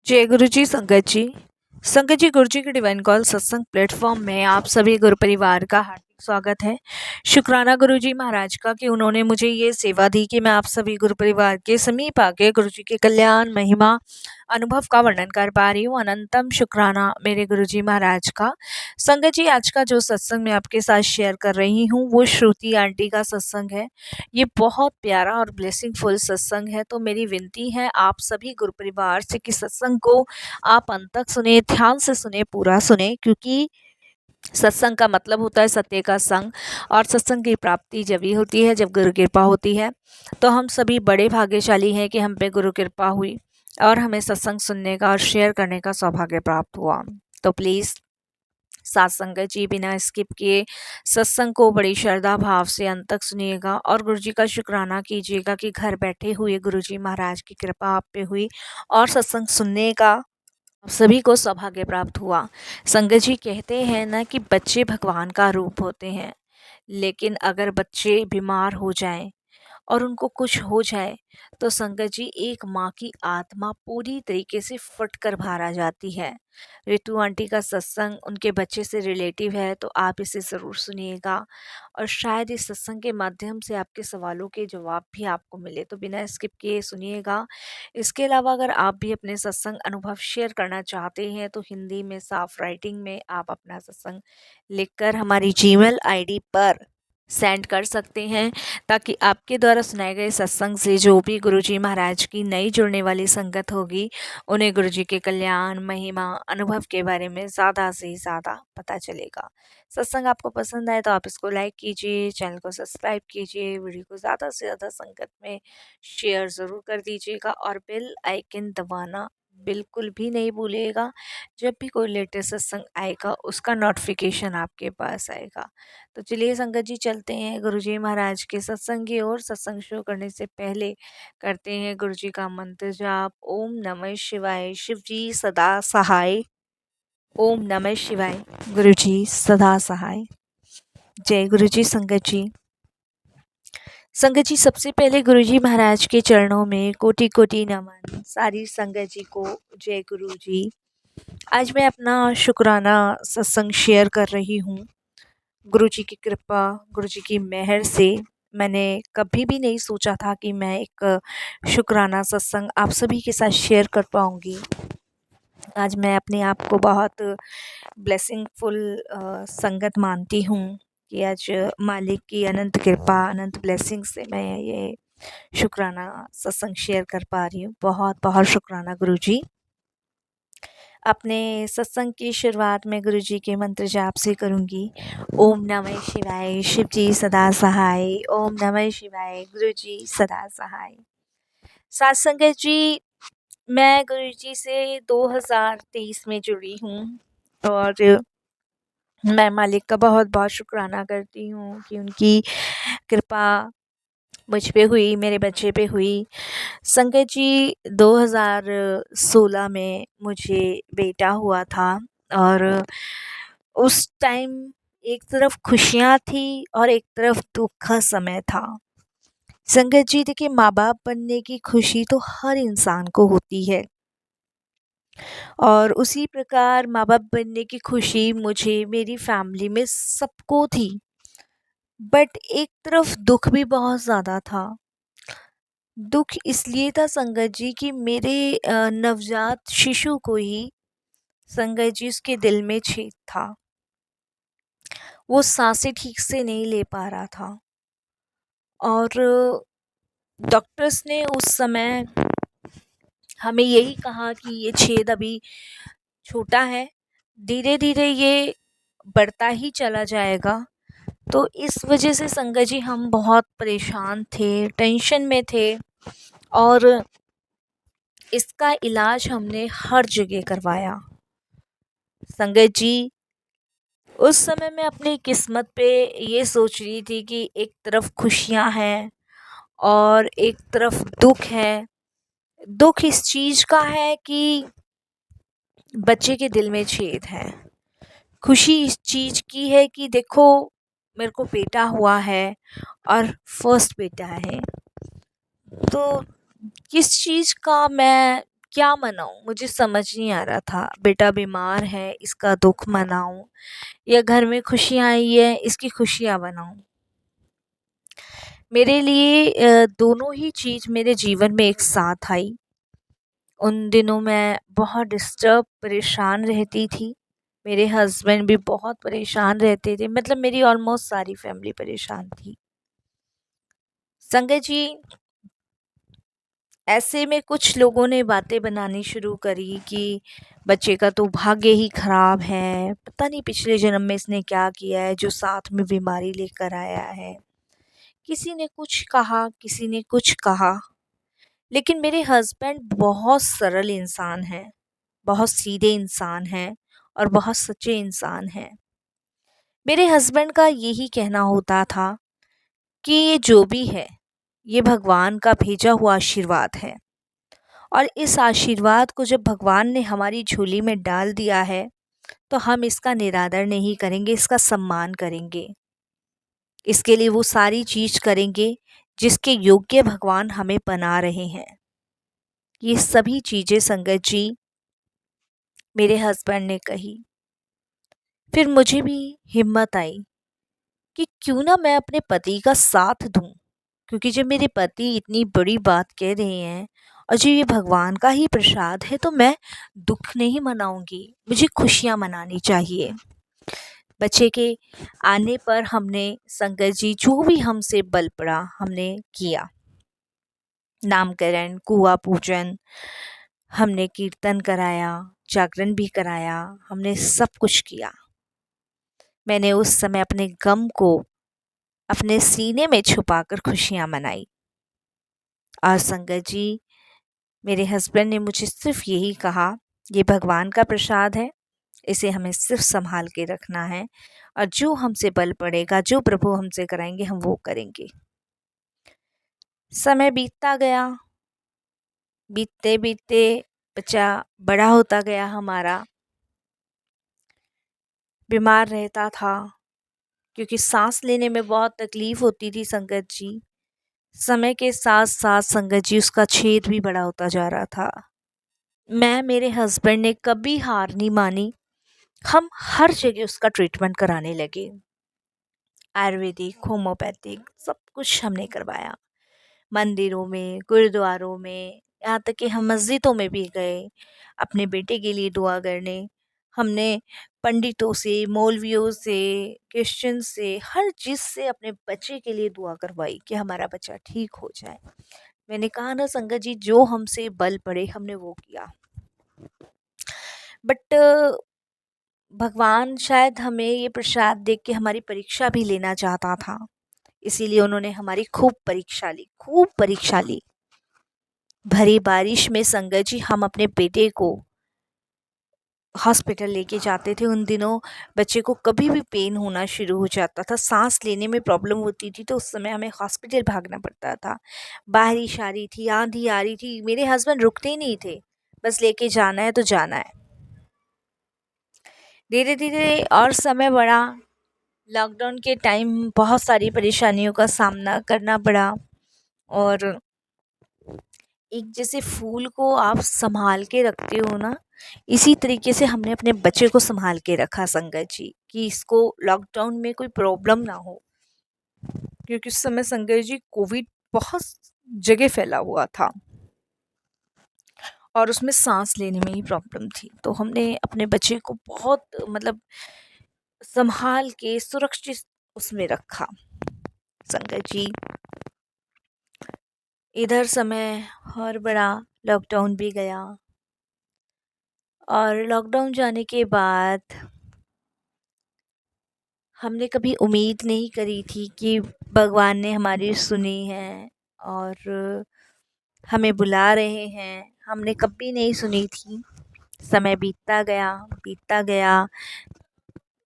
जय गुरु जी संगत जी। संगत जी, गुरु जी के डिवाइन कॉल सत्संग प्लेटफॉर्म में आप सभी गुरु परिवार का हार्दिक स्वागत है। शुक्राना गुरु जी महाराज का कि उन्होंने मुझे ये सेवा दी कि मैं आप सभी गुरु परिवार के समीप आके गुरु जी के कल्याण महिमा अनुभव का वर्णन कर पा रही हूँ। अनंतम शुक्राना मेरे गुरु जी महाराज का। संगत जी, आज का जो सत्संग मैं आपके साथ शेयर कर रही हूँ वो श्रुति आंटी का सत्संग है। ये बहुत प्यारा और ब्लेसिंगफुल सत्संग है, तो मेरी विनती है आप सभी गुरु परिवार से कि सत्संग को आप अंत तक सुने, ध्यान से सुने, पूरा सुने, क्योंकि सत्संग का मतलब होता है सत्य का संग। और सत्संग की प्राप्ति जब ही होती है जब गुरु कृपा होती है। तो हम सभी बड़े भाग्यशाली हैं कि हम पे गुरु कृपा हुई और हमें सत्संग सुनने का और शेयर करने का सौभाग्य प्राप्त हुआ। तो प्लीज़ साथ संगत जी बिना स्किप किए सत्संग को बड़ी श्रद्धा भाव से अंत तक सुनिएगा और गुरु जी का शुक्राना कीजिएगा कि घर बैठे हुए गुरु जी महाराज की कृपा आप पे हुई और सत्संग सुनने का आप सभी को सौभाग्य प्राप्त हुआ। संगत जी कहते हैं ना कि बच्चे भगवान का रूप होते हैं, लेकिन अगर बच्चे बीमार हो जाएं और उनको कुछ हो जाए तो संगत जी एक माँ की आत्मा पूरी तरीके से फट कर बाहर आ जाती है। रितु आंटी का सत्संग उनके बच्चे से रिलेटिव है, तो आप इसे ज़रूर सुनिएगा और शायद इस सत्संग के माध्यम से आपके सवालों के जवाब भी आपको मिले, तो बिना स्किप किए सुनिएगा। इसके अलावा अगर आप भी अपने सत्संग अनुभव शेयर करना चाहते हैं तो हिंदी में साफ राइटिंग में आप अपना सत्संग लिखकर हमारी जीमेल आईडी पर सेंड कर सकते हैं, ताकि आपके द्वारा सुनाए गए सत्संग से जो भी गुरुजी महाराज की नई जुड़ने वाली संगत होगी उन्हें गुरुजी के कल्याण महिमा अनुभव के बारे में ज़्यादा से ज़्यादा पता चलेगा। सत्संग आपको पसंद आए तो आप इसको लाइक कीजिए, चैनल को सब्सक्राइब कीजिए, वीडियो को ज़्यादा से ज़्यादा संगत में शेयर ज़रूर कर दीजिएगा और बेल आइकन दबाना बिल्कुल भी नहीं भूलिएगा। जब भी कोई लेटेस्ट सत्संग आएगा उसका नोटिफिकेशन आपके पास आएगा। तो चलिए संगत जी, चलते हैं गुरु जी महाराज के सत्संग की ओर। सत्संग शुरू करने से पहले करते हैं गुरु जी का मंत्र जाप। ओम नमः शिवाय, शिव जी सदा सहाय। ओम नमः शिवाय, गुरु जी सदा सहाय। जय गुरु जी संगत जी। संगत जी, सबसे पहले गुरु जी महाराज के चरणों में कोटि कोटि नमन। सारी संगत जी को जय गुरु जी। आज मैं अपना शुक्राना सत्संग शेयर कर रही हूँ। गुरु जी की कृपा, गुरु जी की मेहर से मैंने कभी भी नहीं सोचा था कि मैं एक शुक्राना सत्संग आप सभी के साथ शेयर कर पाऊँगी। आज मैं अपने आप को बहुत ब्लेसिंगफुल संगत मानती हूँ कि आज मालिक की अनंत कृपा, अनंत ब्लेसिंग से मैं ये शुक्राना सत्संग शेयर कर पा रही हूँ। बहुत बहुत शुक्राना गुरु जी। अपने सत्संग की शुरुआत में गुरु जी के मंत्र जाप से करूँगी। ओम नमः शिवाय, शिव जी सदा सहाय। ओम नमः शिवाय, गुरु जी सदा सहाय। साथ संगत जी, मैं गुरु जी से 2023 में जुड़ी हूँ और मैं मालिक का बहुत बहुत शुक्राना करती हूँ कि उनकी कृपा मुझ पे हुई, मेरे बच्चे पे हुई। संगत जी, 2016 में मुझे बेटा हुआ था और उस टाइम एक तरफ खुशियाँ थी और एक तरफ दुख का समय था। संगत जी देखिए, माँ बाप बनने की खुशी तो हर इंसान को होती है और उसी प्रकार माँ बाप बनने की खुशी मुझे, मेरी फैमिली में सबको थी। बट एक तरफ दुख भी बहुत ज़्यादा था। दुख इसलिए था संगत जी कि मेरे नवजात शिशु को ही संगत जी उसके दिल में छेद था। वो सांसें ठीक से नहीं ले पा रहा था और डॉक्टर्स ने उस समय हमें यही कहा कि ये छेद अभी छोटा है, धीरे धीरे ये बढ़ता ही चला जाएगा। तो इस वजह से संगत जी हम बहुत परेशान थे, टेंशन में थे और इसका इलाज हमने हर जगह करवाया। संगत जी, उस समय मैं अपनी किस्मत पे ये सोच रही थी कि एक तरफ खुशियाँ हैं और एक तरफ दुख है। दुख इस चीज़ का है कि बच्चे के दिल में छेद है। खुशी इस चीज़ की है कि देखो मेरे को बेटा हुआ है और फर्स्ट बेटा है। तो किस चीज़ का मैं क्या मनाऊँ? मुझे समझ नहीं आ रहा था। बेटा बीमार है, इसका दुःख मनाऊँ या घर में खुशियाँ आई है, इसकी खुशियाँ मनाऊँ। मेरे लिए दोनों ही चीज़ मेरे जीवन में एक साथ आई। उन दिनों मैं बहुत डिस्टर्ब, परेशान रहती थी। मेरे हस्बैंड भी बहुत परेशान रहते थे, मतलब मेरी ऑलमोस्ट सारी फैमिली परेशान थी। संगत जी, ऐसे में कुछ लोगों ने बातें बनानी शुरू करी कि बच्चे का तो भाग्य ही खराब है, पता नहीं पिछले जन्म में इसने क्या किया है जो साथ में बीमारी लेकर आया है। किसी ने कुछ कहा, किसी ने कुछ कहा, लेकिन मेरे हस्बैंड बहुत सरल इंसान हैं, बहुत सीधे इंसान हैं और बहुत सच्चे इंसान हैं। मेरे हस्बैंड का यही कहना होता था कि ये जो भी है, ये भगवान का भेजा हुआ आशीर्वाद है और इस आशीर्वाद को जब भगवान ने हमारी झोली में डाल दिया है तो हम इसका निरादर नहीं करेंगे, इसका सम्मान करेंगे। इसके लिए वो सारी चीज करेंगे जिसके योग्य भगवान हमें बना रहे हैं। ये सभी चीजें संगत जी मेरे हस्बैंड ने कही। फिर मुझे भी हिम्मत आई कि क्यों ना मैं अपने पति का साथ दूं, क्योंकि जब मेरे पति इतनी बड़ी बात कह रहे हैं और जो ये भगवान का ही प्रसाद है तो मैं दुख नहीं मनाऊंगी, मुझे खुशियां मनानी चाहिए। बच्चे के आने पर हमने संगत जी जो भी हमसे बल पड़ा हमने किया। नामकरण, कुआ पूजन, हमने कीर्तन कराया, जागरण भी कराया, हमने सब कुछ किया। मैंने उस समय अपने गम को अपने सीने में छुपाकर खुशियां मनाई। और संगत जी, मेरे हस्बैंड ने मुझे सिर्फ यही कहा, ये भगवान का प्रसाद है, इसे हमें सिर्फ संभाल के रखना है और जो हमसे बल पड़ेगा, जो प्रभु हमसे कराएंगे हम वो करेंगे। समय बीतता गया, बीतते बीतते बच्चा बड़ा होता गया, हमारा बीमार रहता था क्योंकि सांस लेने में बहुत तकलीफ होती थी संगत जी। समय के साथ साथ संगत जी उसका छेद भी बड़ा होता जा रहा था। मैं, मेरे हस्बैंड ने कभी हार नहीं मानी। हम हर जगह उसका ट्रीटमेंट कराने लगे, आयुर्वेदिक, होम्योपैथिक, सब कुछ हमने करवाया। मंदिरों में, गुरुद्वारों में, यहाँ तक कि हम मस्जिदों में भी गए अपने बेटे के लिए दुआ करने। हमने पंडितों से, मौलवियों से, क्रिश्चियन से, हर चीज़ से अपने बच्चे के लिए दुआ करवाई कि हमारा बच्चा ठीक हो जाए। मैंने कहा ना संगत जी, जो हमसे बल पड़े हमने वो किया। बट भगवान शायद हमें ये प्रसाद देख के हमारी परीक्षा भी लेना चाहता था, इसीलिए उन्होंने हमारी खूब परीक्षा ली, खूब परीक्षा ली। भरी बारिश में संगत जी हम अपने बेटे को हॉस्पिटल लेके जाते थे। उन दिनों बच्चे को कभी भी पेन होना शुरू हो जाता था, सांस लेने में प्रॉब्लम होती थी, तो उस समय हमें हॉस्पिटल भागना पड़ता था। बारिश आ रही थी, आंधी आ रही थी, मेरे हस्बैंड रुकते ही नहीं थे, बस लेके जाना है तो जाना है। धीरे धीरे और समय बढ़ा। लॉकडाउन के टाइम बहुत सारी परेशानियों का सामना करना पड़ा और एक जैसे फूल को आप संभाल के रखते हो ना, इसी तरीके से हमने अपने बच्चे को संभाल के रखा संगत जी, कि इसको लॉकडाउन में कोई प्रॉब्लम ना हो, क्योंकि उस समय संगत जी कोविड बहुत जगह फैला हुआ था और उसमें सांस लेने में ही प्रॉब्लम थी। तो हमने अपने बच्चे को बहुत मतलब संभाल के सुरक्षित उसमें रखा संगत जी। इधर समय और बड़ा, लॉकडाउन भी गया और लॉकडाउन जाने के बाद हमने कभी उम्मीद नहीं करी थी कि भगवान ने हमारी सुनी है और हमें बुला रहे हैं, हमने कभी नहीं सुनी थी। समय बीतता गया,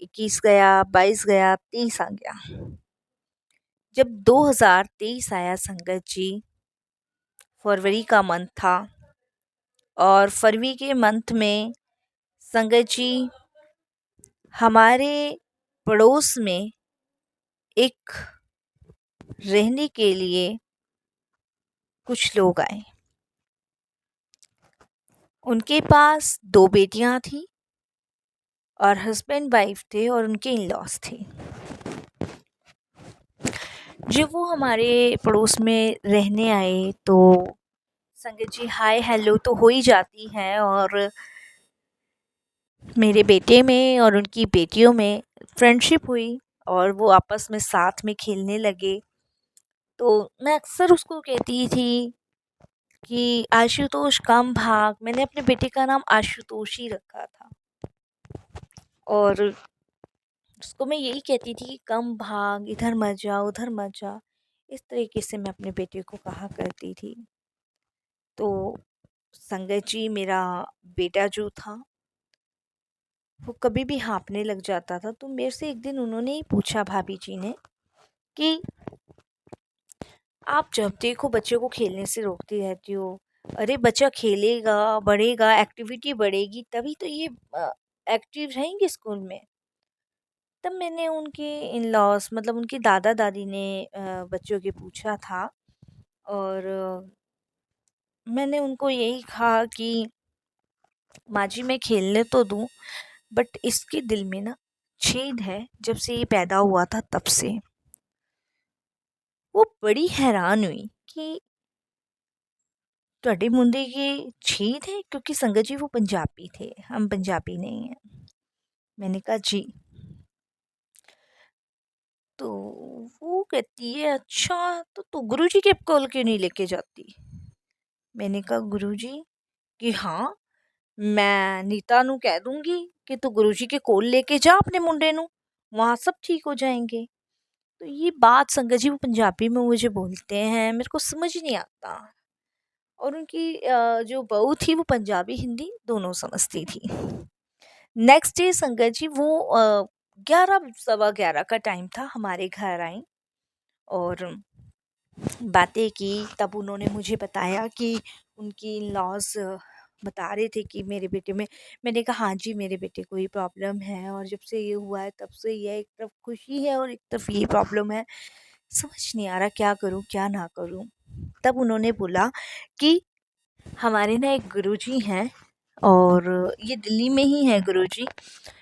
21 गया, 22 गया, 23 आ गया। जब 2023 आया संगत जी, फरवरी का मंथ था और फरवरी के मंथ में संगत जी हमारे पड़ोस में एक रहने के लिए कुछ लोग आए। उनके पास 2 बेटियां थी और हस्बैंड वाइफ थे और उनके इन लॉज थे। जब वो हमारे पड़ोस में रहने आए तो संगत जी हाय हेलो तो हो ही जाती है, और मेरे बेटे में और उनकी बेटियों में फ्रेंडशिप हुई और वो आपस में साथ में खेलने लगे। तो मैं अक्सर उसको कहती थी कि आशुतोष कम भाग। मैंने अपने बेटे का नाम आशुतोष ही रखा था और उसको मैं यही कहती थी कि कम भाग, इधर मत जा उधर मत जा, इस तरीके से मैं अपने बेटे को कहा करती थी। तो संगत जी मेरा बेटा जो था वो कभी भी हाँफने लग जाता था। तो मेरे से एक दिन उन्होंने ही पूछा, भाभी जी ने, कि आप जब देखो बच्चे को खेलने से रोकती रहती हो। अरे बच्चा खेलेगा, बढ़ेगा, एक्टिविटी बढ़ेगी तभी तो ये एक्टिव रहेंगे स्कूल में। तब मैंने उनके इन लॉज मतलब उनके दादा दादी ने बच्चों के पूछा था और मैंने उनको यही कहा कि माँ जी मैं खेलने तो दूँ, बट इसके दिल में ना छेद है जब से ये पैदा हुआ था तब से। वो बड़ी हैरान हुई कि ਤੁਹਾਡੇ मुंडे के छेद है, क्योंकि संगत जी वो पंजाबी थे, हम पंजाबी नहीं हैं। मैंने कहा जी। तो वो कहती है अच्छा तो तू गुरुजी के कॉल क्यों नहीं लेके जाती। मैंने कहा गुरुजी कि हाँ मैं नीता नू कह दूंगी कि तू गुरुजी के कोल लेके जा अपने मुंडे नू, वहाँ सब ठीक हो जाएंगे। तो ये बात संगत जी वो पंजाबी में मुझे बोलते हैं, मेरे को समझ नहीं आता। और उनकी जो बहू थी वो पंजाबी हिंदी दोनों समझती थी। नेक्स्ट डे संगत जी वो 11 सवा 11 का टाइम था, हमारे घर आई और बातें की। तब उन्होंने मुझे बताया कि उनकी लॉज बता रहे थे कि मेरे बेटे में। मैंने कहा हाँ जी मेरे बेटे को ये प्रॉब्लम है और जब से ये हुआ है तब से ये एक तरफ खुशी है और एक तरफ ये प्रॉब्लम है, समझ नहीं आ रहा क्या करूँ क्या ना करूँ। तब उन्होंने बोला कि हमारे ना एक गुरुजी हैं और ये दिल्ली में ही है गुरुजी,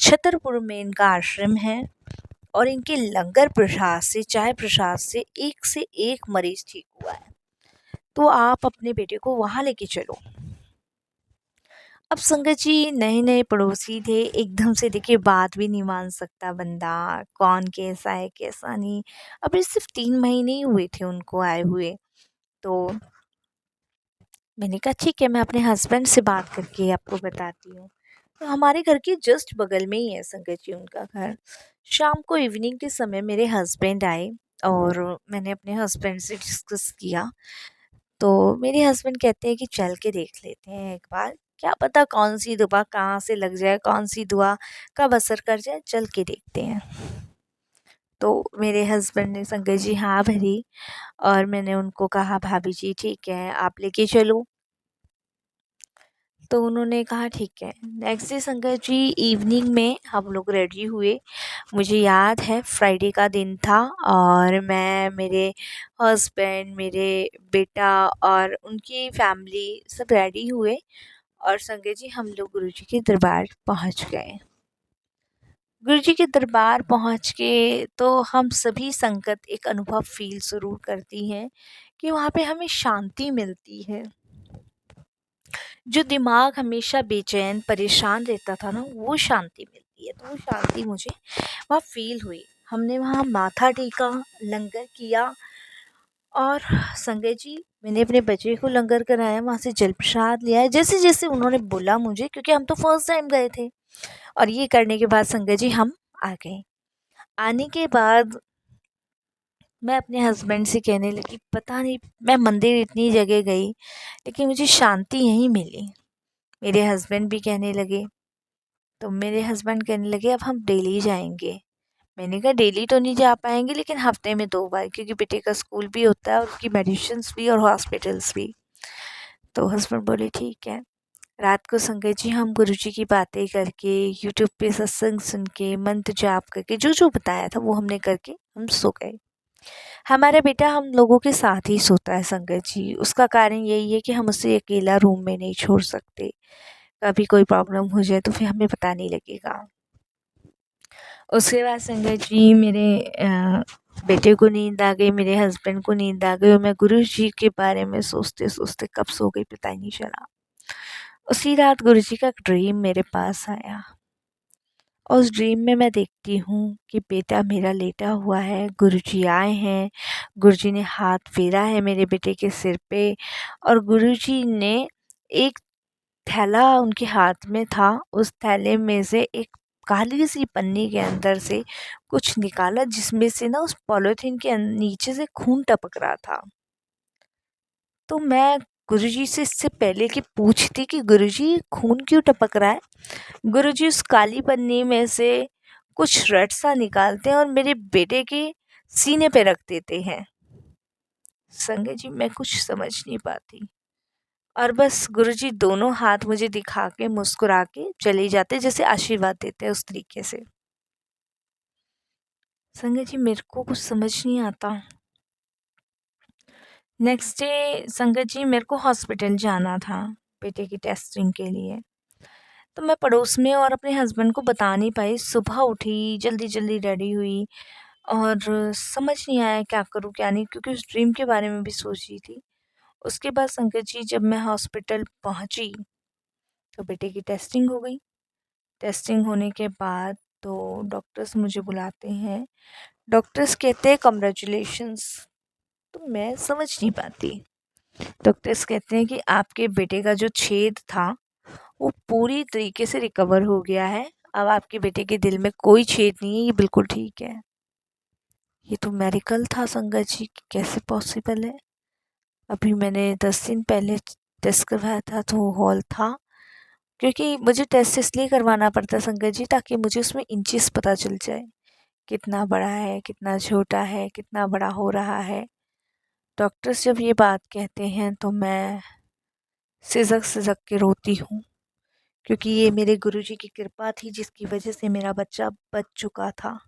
छतरपुर में इनका आश्रम है और इनके लंगर प्रसाद से, चाय प्रसाद से एक मरीज ठीक हुआ है, तो आप अपने बेटे को वहाँ लेके चलो। अब संगत जी नए नए पड़ोसी थे, एकदम से देखिए बात भी नहीं मान सकता बंदा, कौन कैसा है कैसा नहीं। अभी सिर्फ 3 महीने ही हुए थे उनको आए हुए। तो मैंने कहा ठीक है मैं अपने हस्बैंड से बात करके आपको बताती हूँ। तो हमारे घर के जस्ट बगल में ही है संगत जी उनका घर। शाम को इवनिंग के समय मेरे हस्बैंड आए और मैंने अपने हस्बैंड से डिस्कस किया। तो मेरे हस्बैंड कहते हैं कि चल के देख लेते हैं एक बार, क्या पता कौन सी दुआ कहाँ से लग जाए, कौन सी दुआ कब असर कर जाए, चल के देखते हैं। तो मेरे हस्बैंड ने संगत जी हाँ भरी और मैंने उनको कहा भाभी जी ठीक है आप लेके चलो। तो उन्होंने कहा ठीक है। नेक्स्ट डे संगत जी इवनिंग में हम लोग रेडी हुए। मुझे याद है फ्राइडे का दिन था और मैं, मेरे हस्बैंड, मेरे बेटा और उनकी फैमिली सब रेडी हुए और संगत जी हम लोग गुरुजी के दरबार पहुंच गए। गुरुजी के दरबार पहुंच के तो हम सभी संगत एक अनुभव फील ज़रूर करती हैं कि वहाँ पे हमें शांति मिलती है। जो दिमाग हमेशा बेचैन परेशान रहता था ना, वो शांति मिलती है। तो वो शांति मुझे वहाँ फ़ील हुई। हमने वहाँ माथा टेका, लंगर किया और संगत जी मैंने अपने बच्चे को लंगर कराया, वहाँ से जल प्रसाद लिया है जैसे जैसे उन्होंने बोला मुझे, क्योंकि हम तो फर्स्ट टाइम गए थे। और ये करने के बाद संगत जी हम आ गए। आने के बाद मैं अपने हस्बैंड से कहने लगी पता नहीं मैं मंदिर इतनी जगह गई लेकिन मुझे शांति यहीं मिली। मेरे हस्बैंड भी कहने लगे, तो मेरे हस्बैंड कहने लगे अब हम डेली जाएंगे। मैंने कहा डेली तो नहीं जा पाएंगे लेकिन हफ्ते में 2 बार, क्योंकि बेटे का स्कूल भी होता है और उसकी मेडिसिन्स भी और हॉस्पिटल्स भी। तो हस्बैंड बोले ठीक है। रात को संगत जी हम गुरुजी की बातें करके, यूट्यूब पे सत्संग सुन के, मंत्र जाप करके, जो जो बताया था वो हमने करके हम सो गए। हमारा बेटा हम लोगों के साथ ही सोता है संगत जी। उसका कारण यही है कि हम उसे अकेला रूम में नहीं छोड़ सकते। कभी कोई प्रॉब्लम हो जाए तो फिर हमें पता नहीं लगेगा। उसके बाद संगत जी मेरे बेटे को नींद आ गई, मेरे हस्बैंड को नींद आ गई और मैं गुरुजी के बारे में सोचते-सोचते कब सो गई पता ही नहीं चला। उसी रात गुरुजी का एक ड्रीम मेरे पास आया और उस ड्रीम में मैं देखती हूँ कि बेटा मेरा लेटा हुआ है, गुरुजी आए हैं, गुरुजी ने हाथ फेरा है मेरे बेटे के सिर पे और गुरुजी ने एक थैला उनके हाथ में था, उस थैले में से एक काली सी पन्नी के अंदर से कुछ निकाला जिसमें से ना उस पॉलीथीन के नीचे से खून टपक रहा था। तो मैं गुरुजी से इससे पहले कि पूछती कि गुरुजी खून क्यों टपक रहा है, गुरुजी उस काली पन्नी में से कुछ रट सा निकालते हैं और मेरे बेटे के सीने पे रख देते हैं। संगे जी मैं कुछ समझ नहीं पाती और बस गुरुजी दोनों हाथ मुझे दिखा के मुस्कुरा के चले जाते जैसे आशीर्वाद देते हैं उस तरीके से। संगे जी मेरे को कुछ समझ नहीं आता। नेक्स्ट डे संगत जी मेरे को हॉस्पिटल जाना था बेटे की टेस्टिंग के लिए। तो मैं पड़ोस में और अपने हस्बैंड को बता नहीं पाई। सुबह उठी, जल्दी-जल्दी रेडी हुई और समझ नहीं आया क्या करूँ क्या नहीं, क्योंकि उस ड्रीम के बारे में भी सोच रही थी। उसके बाद संगत जी जब मैं हॉस्पिटल पहुँची तो बेटे की टेस्टिंग हो गई। टेस्टिंग होने के बाद तो डॉक्टर्स मुझे बुलाते हैं। डॉक्टर्स कहते हैं कांग्रेचुलेशंस। तो मैं समझ नहीं पाती। डॉक्टर्स कहते हैं कि आपके बेटे का जो छेद था वो पूरी तरीके से रिकवर हो गया है। अब आपके बेटे के दिल में कोई छेद नहीं है, ये बिल्कुल ठीक है। ये तो मेडिकल था संगत जी, कैसे पॉसिबल है? अभी मैंने 10 दिन पहले टेस्ट करवाया था तो हॉल था, क्योंकि मुझे टेस्ट इसलिए करवाना पड़ता है संगत जी ताकि मुझे उसमें इंचेस पता चल जाए, कितना बड़ा है, कितना छोटा है, कितना बड़ा हो रहा है। डॉक्टर्स जब ये बात कहते हैं तो मैं सिसक-सिसक के रोती हूँ, क्योंकि ये मेरे गुरुजी की कृपा थी जिसकी वजह से मेरा बच्चा बच चुका था।